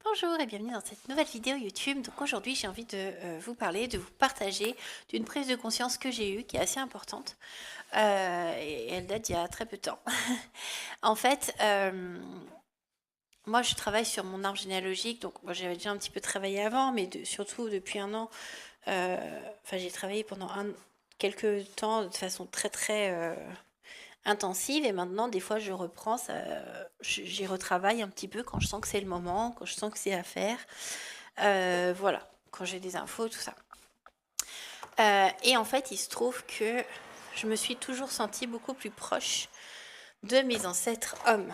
Bonjour et bienvenue dans cette nouvelle vidéo YouTube. Donc aujourd'hui j'ai envie de vous parler, de vous partager d'une prise de conscience que j'ai eue qui est assez importante et elle date d'il y a très peu de temps. En fait, moi je travaille sur mon arbre généalogique, donc moi j'avais déjà un petit peu travaillé avant, mais surtout depuis un an, enfin j'ai travaillé pendant quelques temps de façon très intensive et maintenant des fois je reprends ça, j'y retravaille un petit peu quand je sens que c'est le moment, quand je sens que c'est à faire. Voilà, quand j'ai des infos, tout ça. Et en fait, il se trouve que je me suis toujours sentie beaucoup plus proche de mes ancêtres hommes.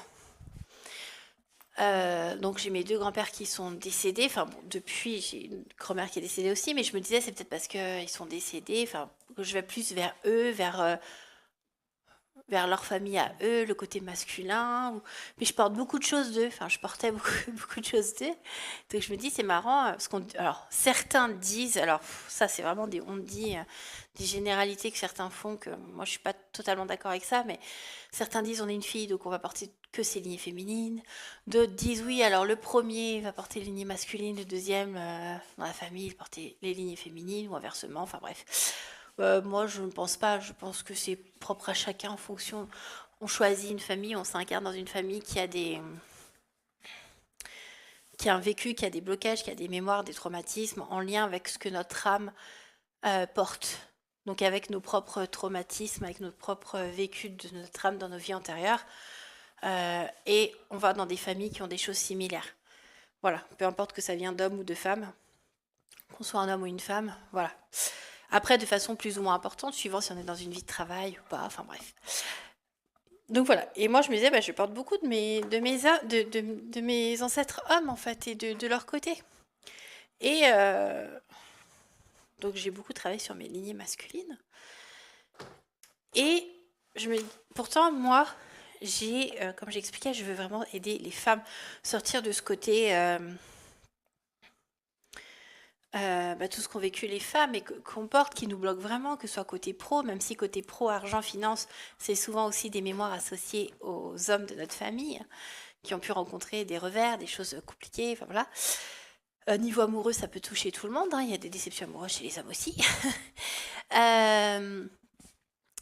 Donc j'ai mes deux grands-pères qui sont décédés. Enfin bon, depuis j'ai une grand-mère qui est décédée aussi, mais je me disais c'est peut-être parce qu'ils sont décédés. Enfin, que je vais plus vers eux, vers leur famille à eux, le côté masculin. Mais je porte beaucoup de choses d'eux. Enfin, je portais beaucoup, beaucoup de choses d'eux. Donc je me dis, c'est marrant. Parce alors, certains disent, alors ça, c'est vraiment on dit des généralités que certains font, que moi, je suis pas totalement d'accord avec ça. Mais certains disent, on est une fille, donc on va porter que ses lignées féminines. D'autres disent, oui, alors le premier va porter les lignées masculines, le deuxième, dans la famille, il porter les lignées féminines, ou inversement. Enfin bref. Moi, je ne pense pas. Je pense que c'est propre à chacun en fonction. On choisit une famille, on s'incarne dans une famille qui a un vécu, qui a des blocages, qui a des mémoires, des traumatismes en lien avec ce que notre âme porte. Donc avec nos propres traumatismes, avec notre propre vécu de notre âme dans nos vies antérieures. Et on va dans des familles qui ont des choses similaires. Voilà, peu importe que ça vienne d'hommes ou de femmes, qu'on soit un homme ou une femme, voilà. Après, de façon plus ou moins importante, suivant si on est dans une vie de travail ou pas, enfin bref. Donc voilà, et moi je me disais, bah, je porte beaucoup de mes ancêtres hommes en fait, et de leur côté. Et donc j'ai beaucoup travaillé sur mes lignées masculines. Et je me, pourtant, moi, comme j'expliquais, je veux vraiment aider les femmes sortir de ce côté, tout ce qu'ont vécu les femmes et qu'on porte, qui nous bloque vraiment, que ce soit côté pro, même si côté pro, argent, finance, c'est souvent aussi des mémoires associées aux hommes de notre famille, qui ont pu rencontrer des revers, des choses compliquées, enfin voilà. Niveau amoureux, ça peut toucher tout le monde, hein, il y a des déceptions amoureuses chez les hommes aussi. Euh,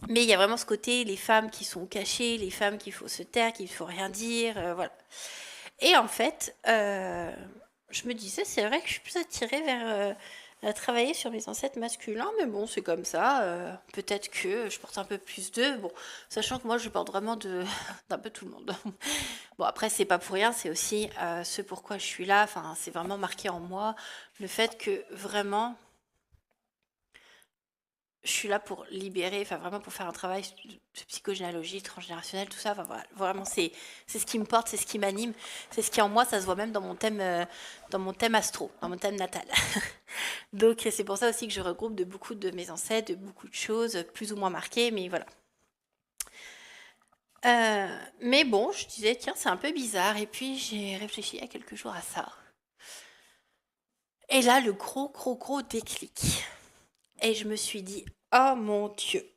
mais il y a vraiment ce côté, les femmes qui sont cachées, les femmes qu'il faut se taire, qu'il ne faut rien dire, voilà. Et en fait, je me disais, c'est vrai que je suis plus attirée vers travailler sur mes ancêtres masculins, mais bon, c'est comme ça. Peut-être que je porte un peu plus d'eux, bon, sachant que moi, je porte vraiment d'un peu tout le monde. Bon, après, c'est pas pour rien, c'est aussi ce pourquoi je suis là. Enfin, c'est vraiment marqué en moi le fait que vraiment je suis là pour libérer, enfin vraiment pour faire un travail de psychogénéalogie, transgénérationnelle, tout ça. Enfin, voilà, vraiment, c'est ce qui me porte, c'est ce qui m'anime, c'est ce qui est en moi. Ça se voit même dans mon thème astro, dans mon thème natal. Donc c'est pour ça aussi que je regroupe de beaucoup de mes ancêtres, de beaucoup de choses plus ou moins marquées, mais voilà. Mais bon, je disais, tiens, c'est un peu bizarre. Et puis j'ai réfléchi il y a quelques jours à ça. Et là, le gros déclic. Et je me suis dit, oh mon Dieu.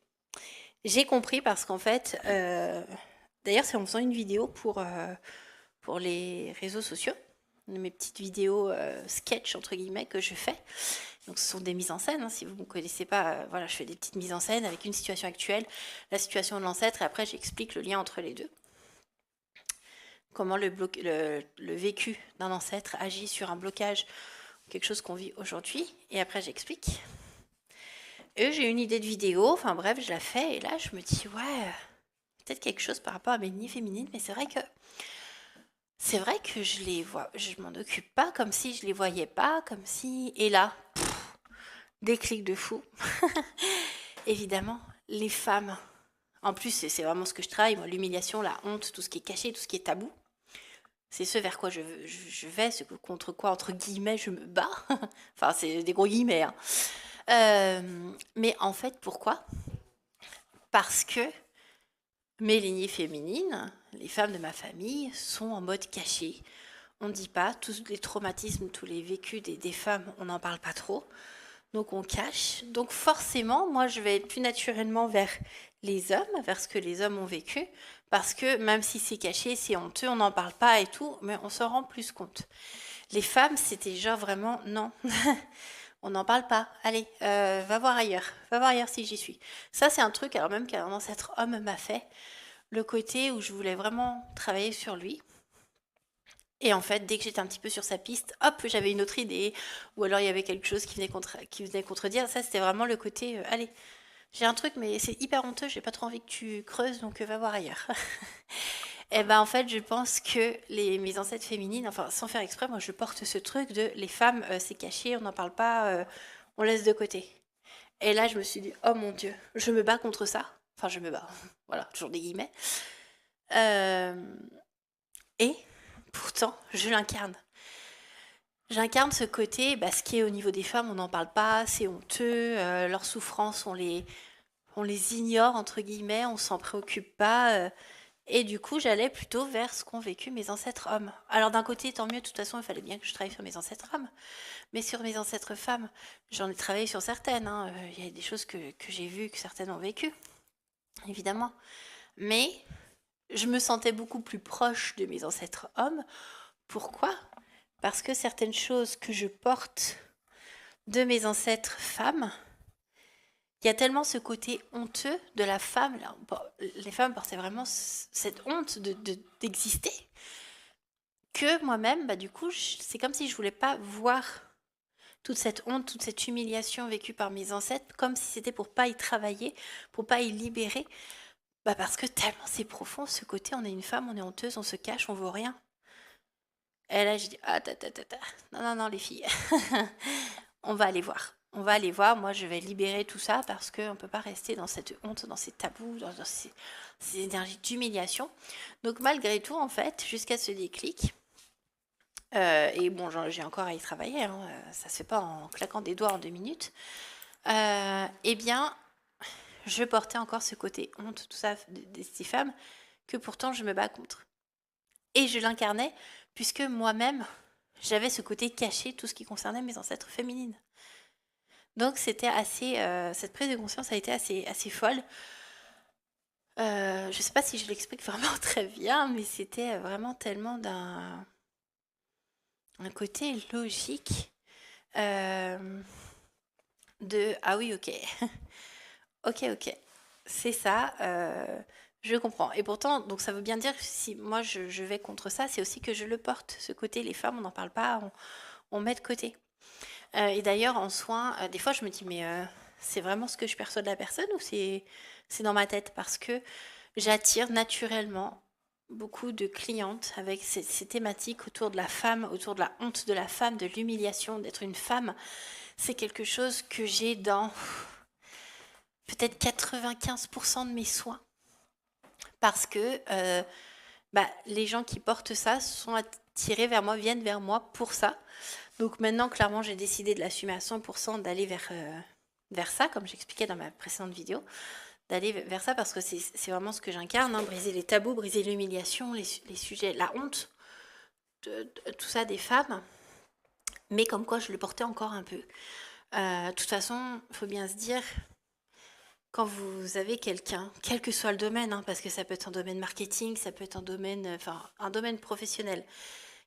J'ai compris parce qu'en fait, d'ailleurs, c'est en faisant une vidéo pour les réseaux sociaux, mes petites vidéos sketch entre guillemets que je fais. Donc, ce sont des mises en scène. Hein, si vous ne me connaissez pas, voilà, je fais des petites mises en scène avec une situation actuelle, la situation de l'ancêtre, et après, j'explique le lien entre les deux. Comment le vécu d'un ancêtre agit sur un blocage, quelque chose qu'on vit aujourd'hui. Et après, j'explique. Et j'ai une idée de vidéo, enfin bref, je la fais, et là, je me dis, ouais, peut-être quelque chose par rapport à mes lignées féminines, mais c'est vrai que je les vois, je m'en occupe pas comme si je les voyais pas, comme si, et là, déclic de fou. Évidemment, les femmes. En plus, c'est vraiment ce que je travaille, moi, l'humiliation, la honte, tout ce qui est caché, tout ce qui est tabou. C'est ce vers quoi je vais, ce contre quoi, entre guillemets, je me bats. Enfin, c'est des gros guillemets. Hein. Mais en fait, pourquoi? Parce que mes lignées féminines, les femmes de ma famille, sont en mode caché. On ne dit pas, tous les traumatismes, tous les vécus des femmes, on n'en parle pas trop. Donc on cache. Donc forcément, moi, je vais être plus naturellement vers les hommes, vers ce que les hommes ont vécu, parce que même si c'est caché, c'est honteux, on n'en parle pas et tout, mais on s'en rend plus compte. Les femmes, c'était genre vraiment non, on n'en parle pas. Allez, va voir ailleurs si j'y suis. Ça, c'est un truc, alors même qu'un ancêtre homme m'a fait, le côté où je voulais vraiment travailler sur lui. Et en fait, dès que j'étais un petit peu sur sa piste, hop, j'avais une autre idée, ou alors il y avait quelque chose qui venait contredire. Ça, c'était vraiment le côté, allez, j'ai un truc, mais c'est hyper honteux, j'ai pas trop envie que tu creuses, donc va voir ailleurs. Et ben en fait, je pense que mes ancêtres féminines, enfin sans faire exprès, moi je porte ce truc de les femmes, c'est caché, on n'en parle pas, on laisse de côté. Et là, je me suis dit, oh mon Dieu, je me bats contre ça. Enfin, je me bats, voilà, toujours des guillemets. Euh, et pourtant, je l'incarne. J'incarne ce côté, bah, ce qui est au niveau des femmes, on n'en parle pas, c'est honteux, leurs souffrances, on les ignore, entre guillemets, on s'en préoccupe pas. Et du coup, j'allais plutôt vers ce qu'ont vécu mes ancêtres hommes. Alors d'un côté, tant mieux, de toute façon, il fallait bien que je travaille sur mes ancêtres hommes. Mais sur mes ancêtres femmes, j'en ai travaillé sur certaines, hein. Il y a des choses que j'ai vues, que certaines ont vécues, évidemment. Mais je me sentais beaucoup plus proche de mes ancêtres hommes. Pourquoi? Parce que certaines choses que je porte de mes ancêtres femmes, il y a tellement ce côté honteux de la femme. Là, les femmes portaient vraiment cette honte d'exister que moi-même, bah, du coup, c'est comme si je voulais pas voir toute cette honte, toute cette humiliation vécue par mes ancêtres, comme si c'était pour pas y travailler, pour pas y libérer. Bah parce que tellement c'est profond, ce côté, on est une femme, on est honteuse, on se cache, on vaut rien. Et là, je dis, ah, non, non, non, les filles, on va aller voir. On va aller voir, moi je vais libérer tout ça parce qu'on ne peut pas rester dans cette honte, dans ces tabous, dans ces énergies d'humiliation. Donc malgré tout, en fait, jusqu'à ce déclic, et bon, j'ai encore à y travailler, hein, ça se fait pas en claquant des doigts en 2 minutes, eh bien, je portais encore ce côté honte, tout ça, de ces femmes, que pourtant je me bats contre. Et je l'incarnais, puisque moi-même, j'avais ce côté caché, tout ce qui concernait mes ancêtres féminines. Donc c'était assez, cette prise de conscience a été assez folle. Je sais pas si je l'explique vraiment très bien, mais c'était vraiment tellement un côté logique de ah oui, ok, ok, c'est ça, je comprends. Et pourtant, donc ça veut bien dire que si moi je vais contre ça, c'est aussi que je le porte, ce côté, les femmes, on n'en parle pas, on met de côté. Et d'ailleurs, en soins, des fois, je me dis, mais c'est vraiment ce que je perçois de la personne ou c'est dans ma tête? Parce que j'attire naturellement beaucoup de clientes avec ces thématiques autour de la femme, autour de la honte de la femme, de l'humiliation d'être une femme. C'est quelque chose que j'ai dans peut-être 95% de mes soins. Parce que les gens qui portent ça sont attirés vers moi, viennent vers moi pour ça. Donc maintenant, clairement, j'ai décidé de l'assumer à 100%, d'aller vers ça, comme j'expliquais dans ma précédente vidéo, d'aller vers ça parce que c'est vraiment ce que j'incarne, hein, briser les tabous, briser l'humiliation, les sujets, la honte, tout ça des femmes. Mais comme quoi, je le portais encore un peu. De toute façon, il faut bien se dire, quand vous avez quelqu'un, quel que soit le domaine, hein, parce que ça peut être un domaine marketing, ça peut être un domaine professionnel,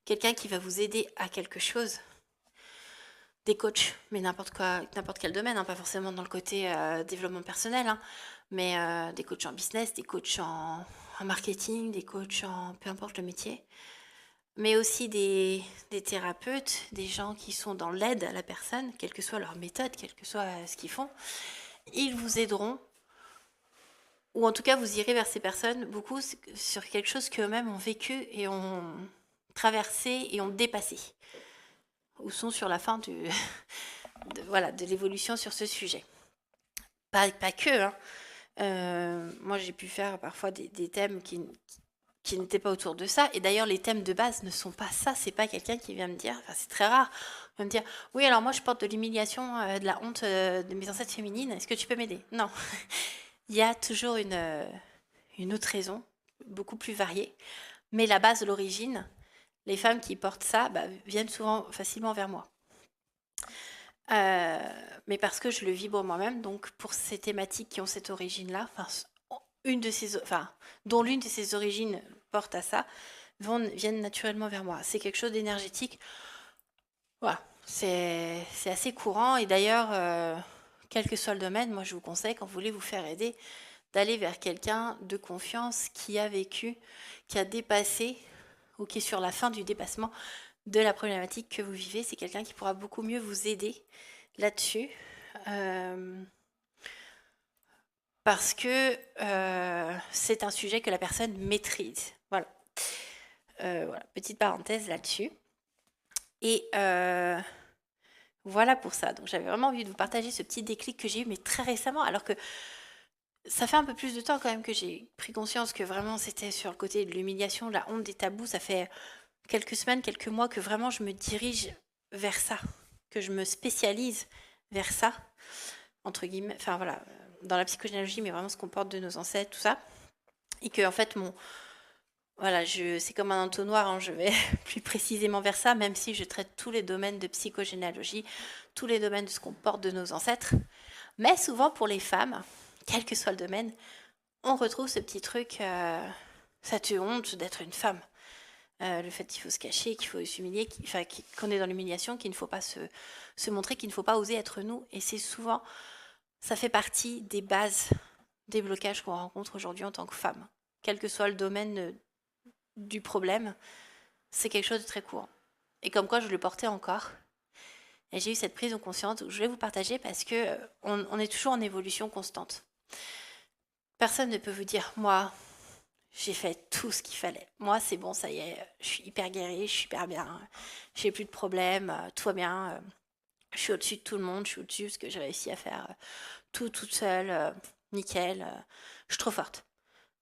quelqu'un qui va vous aider à quelque chose, des coachs, mais n'importe quel domaine, hein, pas forcément dans le côté développement personnel, hein, mais des coachs en business, des coachs en marketing, des coachs en peu importe le métier, mais aussi des thérapeutes, des gens qui sont dans l'aide à la personne, quelle que soit leur méthode, quel que soit ce qu'ils font, ils vous aideront, ou en tout cas vous irez vers ces personnes beaucoup sur quelque chose qu'eux-mêmes ont vécu et ont traversé et ont dépassé, ou sont sur la fin de l'évolution sur ce sujet. Pas que, hein. Moi j'ai pu faire parfois des thèmes qui n'étaient pas autour de ça, et d'ailleurs les thèmes de base ne sont pas ça, c'est pas quelqu'un qui vient me dire, enfin c'est très rare, va me dire oui alors moi je porte de l'humiliation, de la honte de mes ancêtres féminines, est-ce que tu peux m'aider? Non. Il y a toujours une autre raison, beaucoup plus variée, mais la base, l'origine, les femmes qui portent ça viennent souvent facilement vers moi. Mais parce que je le vibre moi-même, donc pour ces thématiques qui ont cette origine-là, dont l'une de ces origines porte à ça, viennent naturellement vers moi. C'est quelque chose d'énergétique. Voilà, c'est assez courant et d'ailleurs, quel que soit le domaine, moi je vous conseille quand vous voulez vous faire aider, d'aller vers quelqu'un de confiance qui a vécu, qui a dépassé ou qui est sur la fin du dépassement de la problématique que vous vivez. C'est quelqu'un qui pourra beaucoup mieux vous aider là-dessus. Parce que c'est un sujet que la personne maîtrise. Voilà. Voilà, petite parenthèse là-dessus. Et voilà pour ça. Donc j'avais vraiment envie de vous partager ce petit déclic que j'ai eu, mais très récemment, alors que ça fait un peu plus de temps quand même que j'ai pris conscience que vraiment c'était sur le côté de l'humiliation, de la honte, des tabous. Ça fait quelques semaines, quelques mois que vraiment je me dirige vers ça, que je me spécialise vers ça, entre guillemets, enfin voilà, dans la psychogénéalogie, mais vraiment ce qu'on porte de nos ancêtres, tout ça. Et que en fait, voilà, c'est comme un entonnoir, hein, je vais plus précisément vers ça, même si je traite tous les domaines de psychogénéalogie, tous les domaines de ce qu'on porte de nos ancêtres. Mais souvent pour les femmes, quel que soit le domaine, on retrouve ce petit truc, ça te honte d'être une femme. Le fait qu'il faut se cacher, qu'il faut s'humilier, qu'on est dans l'humiliation, qu'il ne faut pas se montrer, qu'il ne faut pas oser être nous. Et c'est souvent, ça fait partie des bases, des blocages qu'on rencontre aujourd'hui en tant que femme. Quel que soit le domaine du problème, c'est quelque chose de très courant. Et comme quoi je le portais encore. Et j'ai eu cette prise de conscience où je vais vous partager parce que on est toujours en évolution constante. Personne ne peut vous dire, moi, j'ai fait tout ce qu'il fallait. Moi, c'est bon, ça y est, je suis hyper guérie, je suis hyper bien, j'ai plus de problèmes, tout va bien, je suis au-dessus de tout le monde, je suis au-dessus parce que j'ai réussi à faire tout toute seule, nickel, je suis trop forte.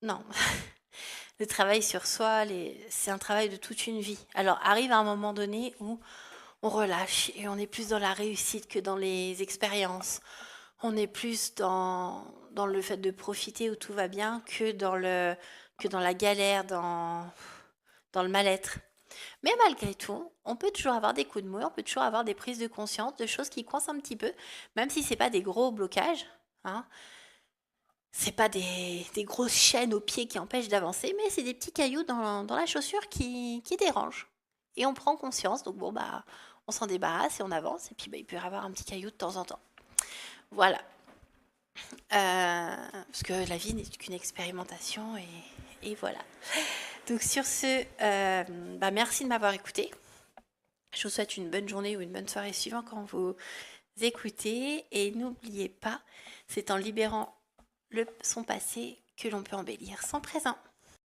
Non. Le travail sur soi, c'est un travail de toute une vie. Alors arrive à un moment donné où on relâche et on est plus dans la réussite que dans les expériences. On est plus dans le fait de profiter où tout va bien que dans la galère, dans le mal-être. Mais malgré tout, on peut toujours avoir des coups de mou, on peut toujours avoir des prises de conscience, de choses qui coincent un petit peu, même si c'est pas des gros blocages, hein. C'est pas des grosses chaînes aux pieds qui empêchent d'avancer, mais c'est des petits cailloux dans la chaussure qui dérangent. Et on prend conscience, donc bon bah on s'en débarrasse et on avance, et puis bah, il peut y avoir un petit caillou de temps en temps. Voilà. Parce que la vie n'est qu'une expérimentation et voilà. Donc sur ce, bah merci de m'avoir écouté. Je vous souhaite une bonne journée ou une bonne soirée suivant quand vous écoutez. Et n'oubliez pas, c'est en libérant son passé que l'on peut embellir son présent.